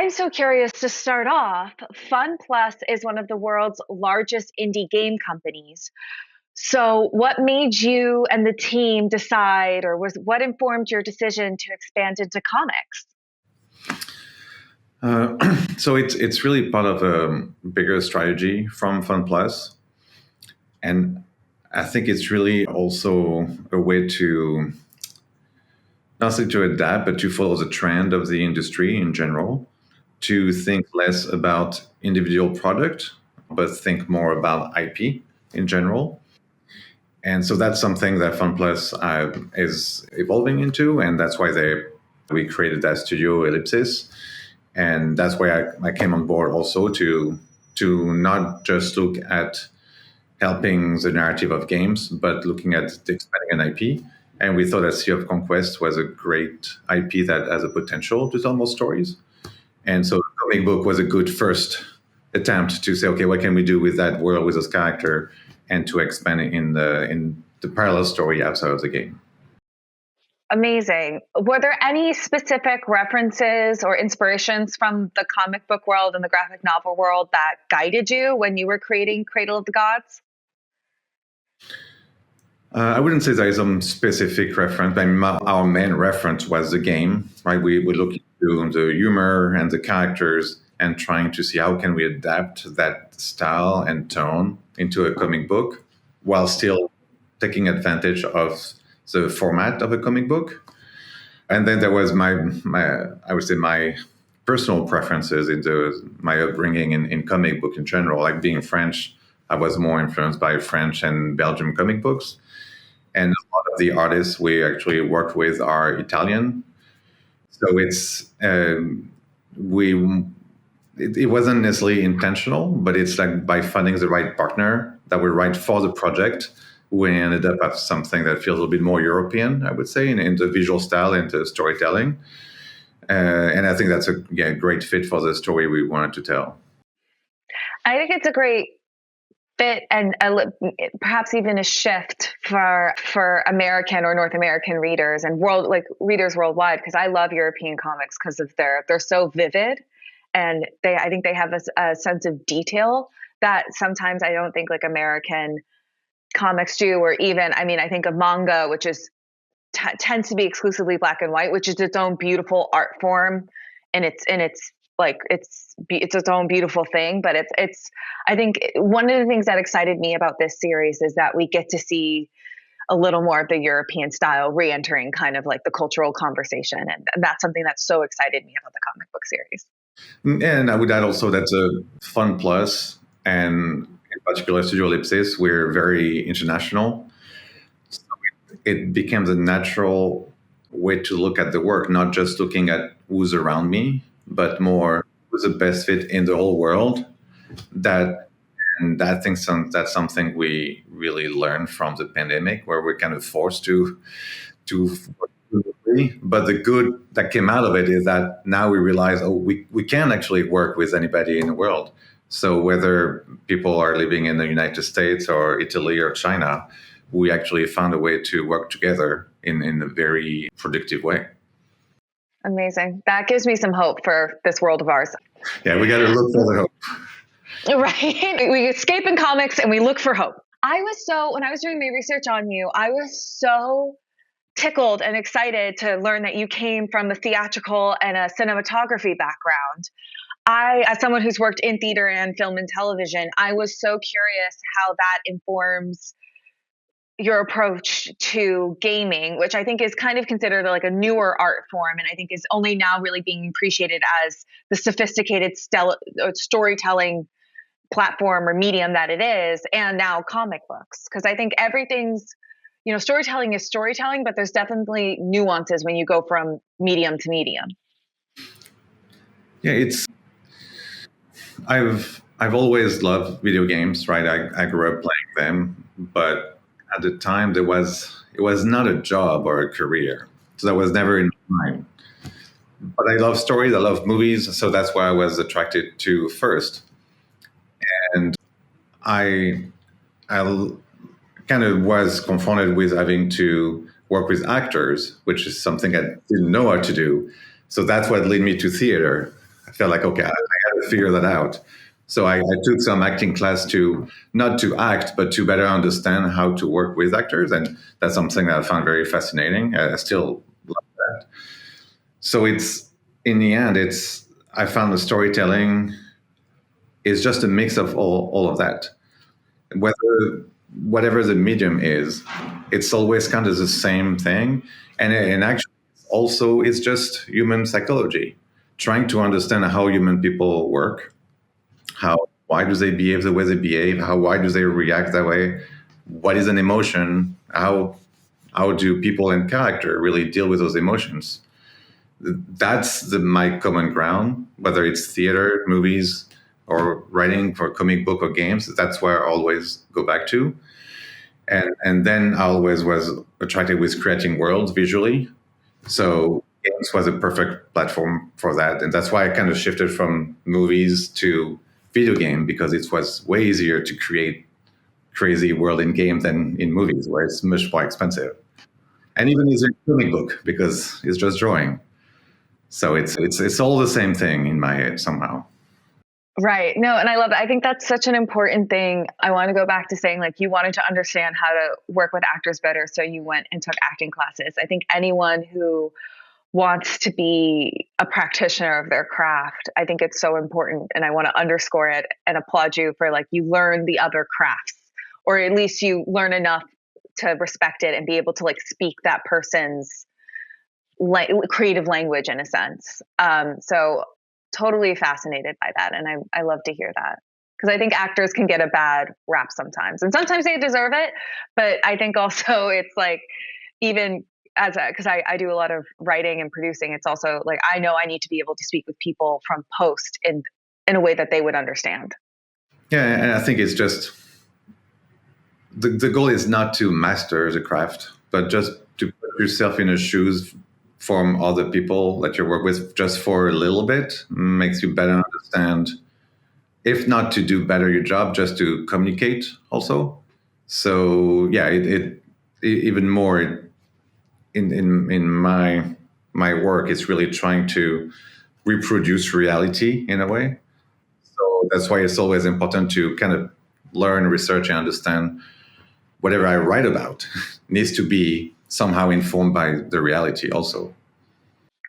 I'm so curious to start off. FunPlus is one of the world's largest indie game companies. So, what made you and the team decide, or was what informed your decision to expand into comics? So it's really part of a bigger strategy from FunPlus, and I think it's really also a way to not only to adapt, but to follow the trend of the industry in general, to think less about individual product, but think more about IP in general. And so that's something that FunPlus is evolving into, and that's why we created that studio Ellipsis. And that's why I came on board also to not just look at helping the narrative of games, but looking at expanding an IP. And we thought that Sea of Conquest was a great IP that has a potential to tell more stories. And so the comic book was a good first attempt to say, okay, what can we do with that world, with this character, and to expand it in the parallel story outside of the game. Amazing. Were there any specific references or inspirations from the comic book world and the graphic novel world that guided you when you were creating Cradle of the Gods? I wouldn't say there is some specific reference. I mean, our main reference was the game, right? We look into the humor and the characters and trying to see how can we adapt that style and tone into a comic book while still taking advantage of the format of a comic book. And then there was my I would say my personal preferences into my upbringing in comic book in general. Like being French, I was more influenced by French and Belgian comic books. And a lot of the artists we actually worked with are Italian. So it wasn't necessarily intentional, but it's like by finding the right partner that would write for the project, we ended up at something that feels a little bit more European, I would say, in the visual style and the storytelling. And I think that's a great fit for the story we wanted to tell. I think it's a great fit and perhaps even a shift for American or North American readers and readers worldwide, because I love European comics because of they're so vivid, and I think they have a sense of detail that sometimes I don't think like American comics do. Or even, I mean, I think of manga, which is tends to be exclusively black and white, which is its own beautiful art form, and it's its own beautiful thing. But it's I think one of the things that excited me about this series is that we get to see a little more of the European style re-entering kind of like the cultural conversation, and that's something that so excited me about the comic book series. And I would add also that FunPlus and in particular Studio Ellipsis, we're very international. So it becomes a natural way to look at the work, not just looking at who's around me, but more who's the best fit in the whole world. I think that's something we really learned from the pandemic, where we're kind of forced to but the good that came out of it is that now we realize, we can actually work with anybody in the world. So whether people are living in the United States or Italy or China, we actually found a way to work together in a very productive way. Amazing. That gives me some hope for this world of ours. Yeah, we got to look for the hope. Right. We escape in comics and we look for hope. When I was doing my research on you, I was so tickled and excited to learn that you came from a theatrical and a cinematography background. As someone who's worked in theater and film and television, I was so curious how that informs your approach to gaming, which I think is kind of considered like a newer art form, and I think is only now really being appreciated as the sophisticated storytelling platform or medium that it is, and now comic books. Because I think everything's, storytelling is storytelling, but there's definitely nuances when you go from medium to medium. Yeah, I've always loved video games, right? I grew up playing them, but at the time it was not a job or a career, so that was never in my mind. But I love stories, I love movies, so that's why I was attracted to first. And I kind of was confronted with having to work with actors, which is something I didn't know how to do. So that's what led me to theater. I felt like, okay, I got to figure that out. So I took some acting class to not to act, but to better understand how to work with actors, and that's something that I found very fascinating. I still love that. So it's in the end, it's I found the storytelling is just a mix of all of that. Whether whatever the medium is, it's always kind of the same thing, and actually, also it's just human psychology, trying to understand how human people work, how why do they behave the way they behave, how why do they react that way, what is an emotion, how do people and character really deal with those emotions. That's my common ground, whether it's theater, movies, or writing for comic book or games. That's where I always go back to. And then I always was attracted with creating worlds visually. So games was a perfect platform for that. And that's why I kind of shifted from movies to video game, because it was way easier to create crazy world in games than in movies, where it's much more expensive. And even easier in comic book because it's just drawing. So it's all the same thing in my head somehow. Right. No, and I love that. I think that's such an important thing. I want to go back to saying like you wanted to understand how to work with actors better, so you went and took acting classes. I think anyone who wants to be a practitioner of their craft, I think it's so important, and I want to underscore it and applaud you for like you learn the other crafts, or at least you learn enough to respect it and be able to like speak that person's creative language in a sense. So totally fascinated by that. And I love to hear that, because I think actors can get a bad rap sometimes, and sometimes they deserve it. But I think also it's like, even because I do a lot of writing and producing, it's also like, I know I need to be able to speak with people from post in a way that they would understand. Yeah, and I think it's just the goal is not to master the craft, but just to put yourself in the shoes from other people that you work with just for a little bit makes you better understand, if not to do better your job, just to communicate also. So yeah, it even more in my work, it's really trying to reproduce reality in a way. So that's why it's always important to kind of learn, research, and understand whatever I write about needs to be somehow informed by the reality also.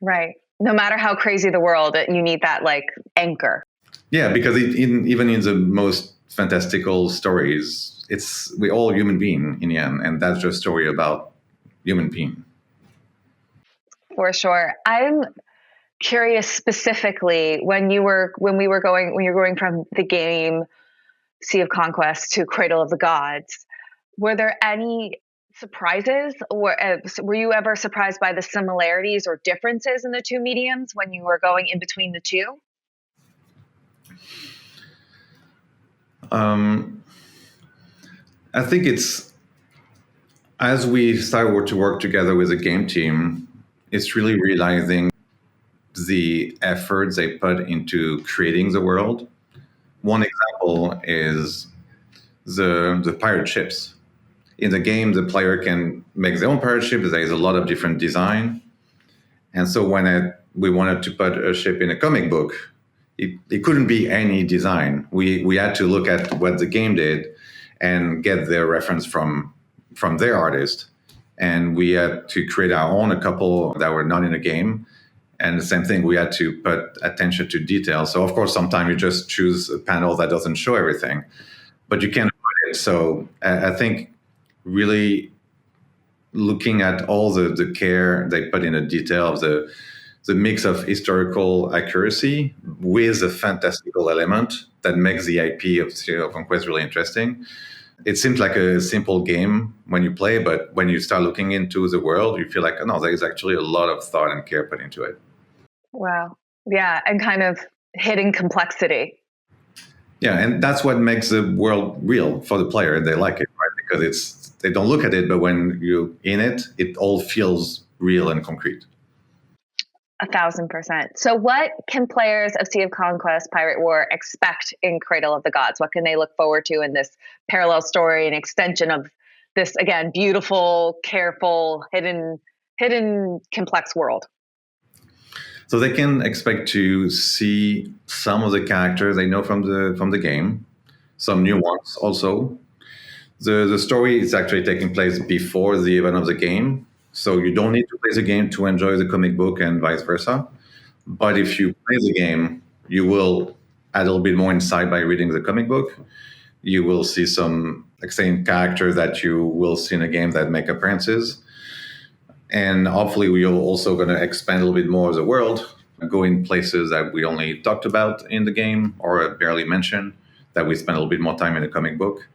Right. No matter how crazy the world, you need that like anchor. Yeah, because even in the most fantastical stories, it's we all human being in the end, and that's just a story about human being. For sure. I'm curious specifically when you're going from the game Sea of Conquest to Cradle of the Gods, were there any surprises, or were you ever surprised by the similarities or differences in the two mediums when you were going in between the two? Um, I think it's as we started to work together with a game team, it's really realizing the efforts they put into creating the world. One example is the pirate ships. In the game, the player can make their own pirate ship. There is a lot of different design. And so when we wanted to put a ship in a comic book, it couldn't be any design. We had to look at what the game did and get their reference from their artist. And we had to create our own, a couple that were not in the game. And the same thing, we had to put attention to detail. So of course, sometimes you just choose a panel that doesn't show everything, but you can't avoid it. So I think really looking at all the care they put in the detail of the mix of historical accuracy with a fantastical element that makes the IP of Sea of Conquest really interesting. It seems like a simple game when you play, but when you start looking into the world, you feel like, oh no, there is actually a lot of thought and care put into it. Wow. Yeah. And kind of hidden complexity. Yeah, and that's what makes the world real for the player. They like it, right? Because they don't look at it, but when you're in it, it all feels real and concrete. 1,000%. So, what can players of Sea of Conquest Pirate War expect in Cradle of the Gods? What can they look forward to in this parallel story and extension of this, again, beautiful, careful, hidden, complex world? So they can expect to see some of the characters they know from the game, some new ones also. The story is actually taking place before the event of the game, so you don't need to play the game to enjoy the comic book and vice versa. But if you play the game, you will add a little bit more insight by reading the comic book. You will see some like same characters that you will see in a game that make appearances. And hopefully we are also going to expand a little bit more of the world, go in places that we only talked about in the game or barely mentioned, that we spend a little bit more time in the comic book.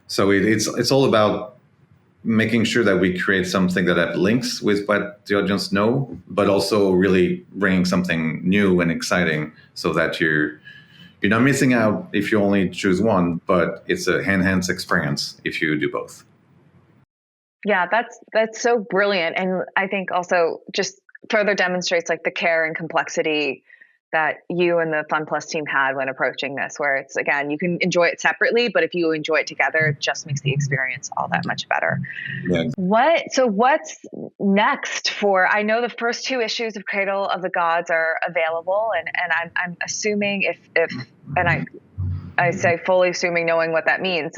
So it's all about making sure that we create something that have links with what the audience know, but also really bringing something new and exciting so that you're not missing out if you only choose one, but it's a enhanced experience if you do both. Yeah, that's so brilliant. And I think also just further demonstrates like the care and complexity that you and the FunPlus team had when approaching this, where it's, again, you can enjoy it separately, but if you enjoy it together, it just makes the experience all that much better. Yeah. What's next for, I know the first 2 issues of Cradle of the Gods are available, and I'm assuming if and I say fully assuming, knowing what that means,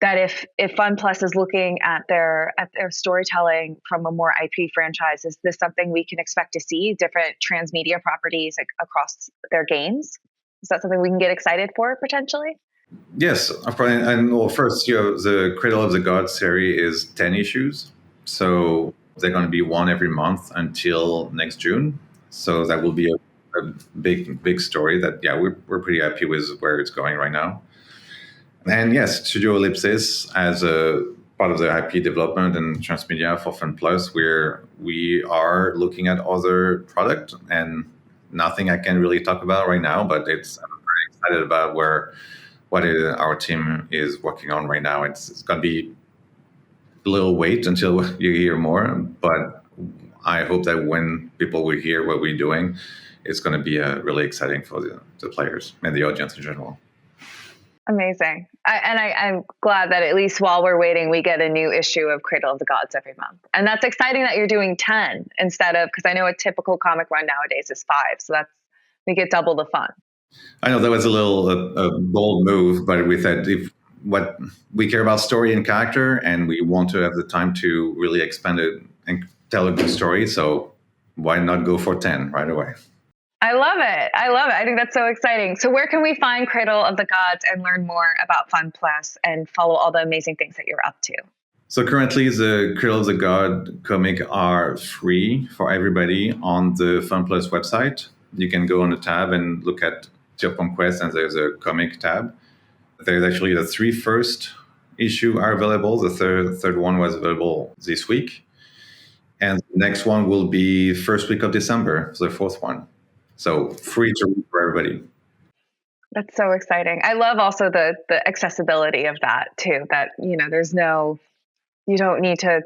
that if FunPlus is looking at their storytelling from a more IP franchise, is this something we can expect to see different transmedia properties across their games? Is that something we can get excited for potentially? Yes, of course. And well, first, the Cradle of the Gods series is 10 issues. So they're going to be one every month until next June. So that will be a big story that, yeah, we're pretty happy with where it's going right now. And yes, Studio Ellipsis, as a part of the IP development and transmedia for FunPlus, we are looking at other product, and nothing I can really talk about right now, but I'm very excited about what our team is working on right now. It's going to be a little wait until you hear more, but I hope that when people will hear what we're doing, it's going to be really exciting for the players and the audience in general. Amazing. I'm glad that at least while we're waiting, we get a new issue of Cradle of the Gods every month. And that's exciting that you're doing 10 instead of, because I know a typical comic run nowadays is 5. So we get double the fun. I know that was a little a bold move, but we said if what we care about story and character, and we want to have the time to really expand it and tell a good story. So why not go for 10 right away? I love it. I think that's so exciting. So where can we find Cradle of the Gods and learn more about FunPlus and follow all the amazing things that you're up to? So currently the Cradle of the God comic are free for everybody on the FunPlus website. You can go on the tab and look at Sea of Conquest, and there's a comic tab. There's actually the 3 first issue are available. The third one was available this week. And the next one will be first week of December, so the 4th one. So free to read for everybody. That's so exciting. I love also the accessibility of that too, that, you don't need to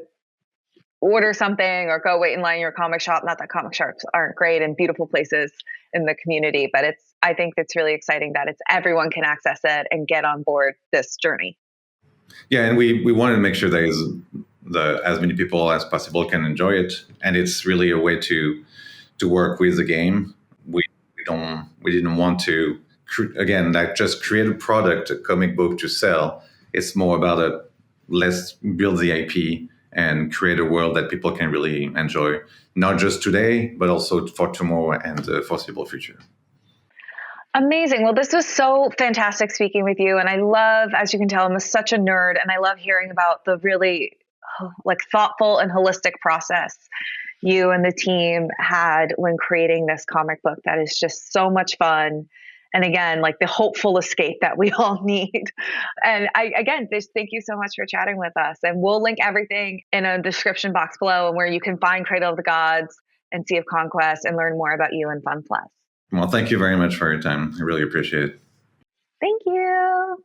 order something or go wait in line in your comic shop. Not that comic shops aren't great and beautiful places in the community, but I think it's really exciting that everyone can access it and get on board this journey. Yeah, and we wanted to make sure as many people as possible can enjoy it, and it's really a way to work with the game. We didn't want to just create a product, a comic book to sell. It's more about let's build the IP and create a world that people can really enjoy, not just today, but also for tomorrow and the foreseeable future. Amazing. Well, this was so fantastic speaking with you. And I love, as you can tell, I'm such a nerd, and I love hearing about the really thoughtful and holistic process you and the team had when creating this comic book that is just so much fun. And again, the hopeful escape that we all need. And just thank you so much for chatting with us. And we'll link everything in a description box below, and where you can find Cradle of the Gods and Sea of Conquest and learn more about you and FunPlus. Well, thank you very much for your time. I really appreciate it. Thank you.